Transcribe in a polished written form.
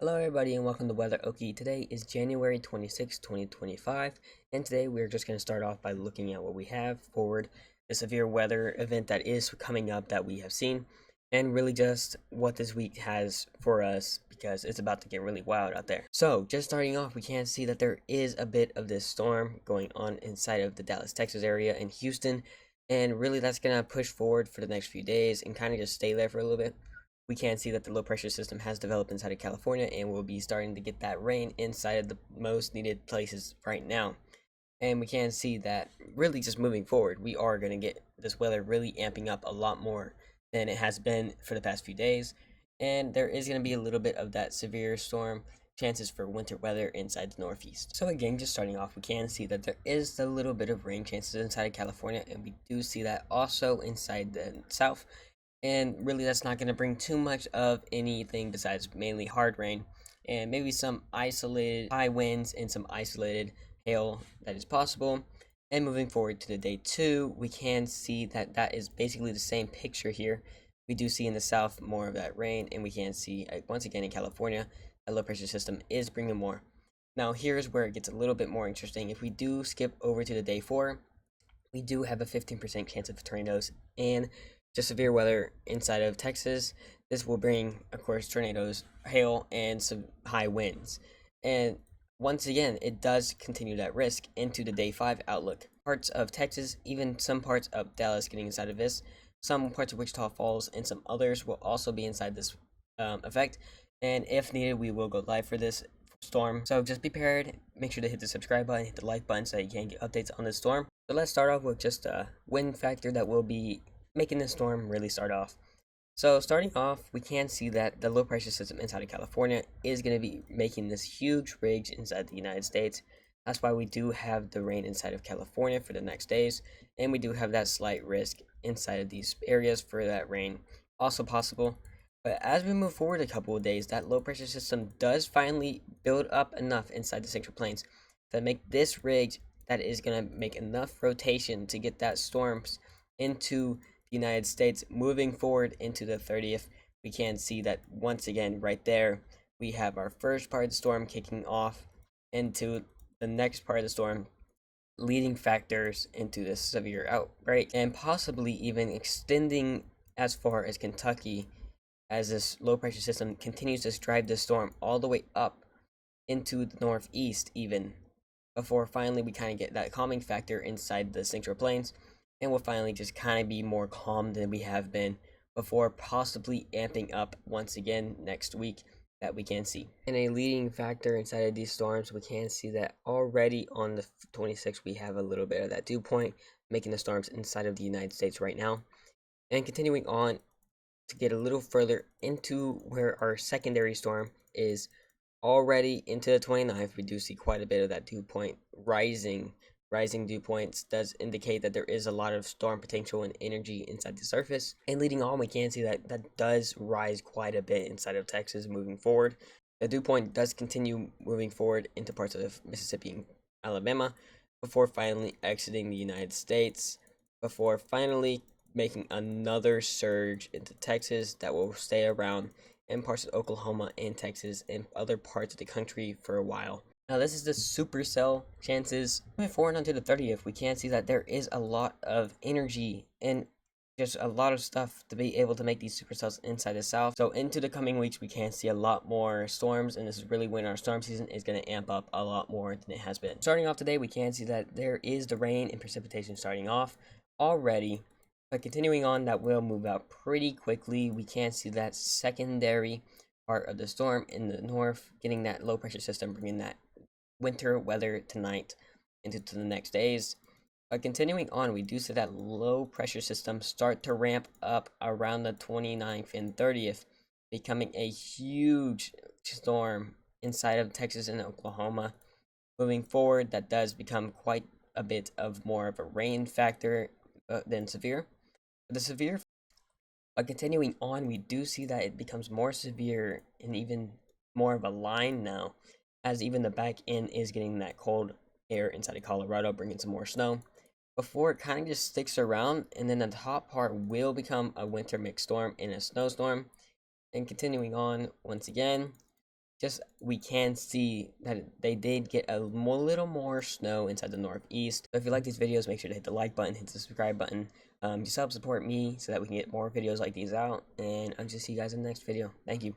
Hello everybody and welcome to Weather Okie. Today is January 26, 2025, and today we're just going to start off by looking at what we have forward, the severe weather event that is coming up that we have seen, and really just what this week has for us because it's about to get really wild out there. So just starting off, we can see that there is a bit of this storm going on inside of the Dallas, Texas area and Houston, and really that's going to push forward for the next few days and kind of just stay there for a little bit. We can see that the low pressure system has developed inside of California and we'll be starting to get that rain inside of the most needed places right now. And we can see that really just moving forward, we are going to get this weather really amping up a lot more than it has been for the past few days. And there is going to be a little bit of that severe storm chances for winter weather inside the Northeast. So again, just starting off, we can see that there is a little bit of rain chances inside of California, and we do see that also inside the South. And really that's not going to bring too much of anything besides mainly hard rain and maybe some isolated high winds and some isolated hail that is possible. And moving forward to the day 2, we can see that that is basically the same picture here. We do see in the south more of that rain, and we can see once again in California a low pressure system is bringing more. Now here's where it gets a little bit more interesting. If we do skip over to the day 4, we do have a 15% chance of tornadoes and just severe weather inside of Texas. This will bring, of course, tornadoes, hail, and some high winds. And once again, it does continue that risk into the day 5 outlook. Parts of Texas, even some parts of Dallas getting inside of this, some parts of Wichita Falls, and some others will also be inside this effect. And if needed, we will go live for this storm. So just be prepared. Make sure to hit the subscribe button, hit the like button so that you can get updates on this storm. So let's start off with just a wind factor that will be making this storm really start off. So starting off, we can see that the low pressure system inside of California is going to be making this huge ridge inside the United States. That's why we do have the rain inside of California for the next days, and we do have that slight risk inside of these areas for that rain also possible. But as we move forward a couple of days, that low pressure system does finally build up enough inside the Central Plains to make this ridge that is going to make enough rotation to get that storms into the United States moving forward into the 30th. We can see that once again right there we have our first part of the storm kicking off into the next part of the storm, leading factors into this severe outbreak and possibly even extending as far as Kentucky as this low pressure system continues to drive the storm all the way up into the northeast even before finally we kind of get that calming factor inside the Central Plains, and we'll finally just kind of be more calm than we have been before, possibly amping up once again next week that we can see. And a leading factor inside of these storms, we can see that already on the 26th we have a little bit of that dew point making the storms inside of the United States right now. And continuing on to get a little further into where our secondary storm is already into the 29th, we do see quite a bit of that dew point rising. Rising dew points does indicate that there is a lot of storm potential and energy inside the surface. And leading on, we can see that that does rise quite a bit inside of Texas moving forward. The dew point does continue moving forward into parts of Mississippi and Alabama before finally exiting the United States, before finally making another surge into Texas that will stay around in parts of Oklahoma and Texas and other parts of the country for a while. Now this is the supercell chances. Moving forward onto the 30th, we can see that there is a lot of energy and just a lot of stuff to be able to make these supercells inside the south. So into the coming weeks, we can see a lot more storms, and this is really when our storm season is going to amp up a lot more than it has been. Starting off today, we can see that there is the rain and precipitation starting off already. But continuing on, that will move out pretty quickly. We can see that secondary part of the storm in the north, getting that low pressure system, bringing that winter weather tonight into the next days. But continuing on, we do see that low pressure system start to ramp up around the 29th and 30th, becoming a huge storm inside of Texas and Oklahoma. Moving forward, that does become quite a bit of more of a rain factor than severe. But continuing on, we do see that it becomes more severe and even more of a line now, as even the back end is getting that cold air inside of Colorado, bringing some more snow, before it kind of just sticks around, and then the top part will become a winter mixed storm and a snowstorm. And continuing on, once again, just we can see that they did get a little more snow inside the northeast. So if you like these videos, make sure to hit the like button, hit the subscribe button. Just help support me so that we can get more videos like these out. And I'll just see you guys in the next video. Thank you.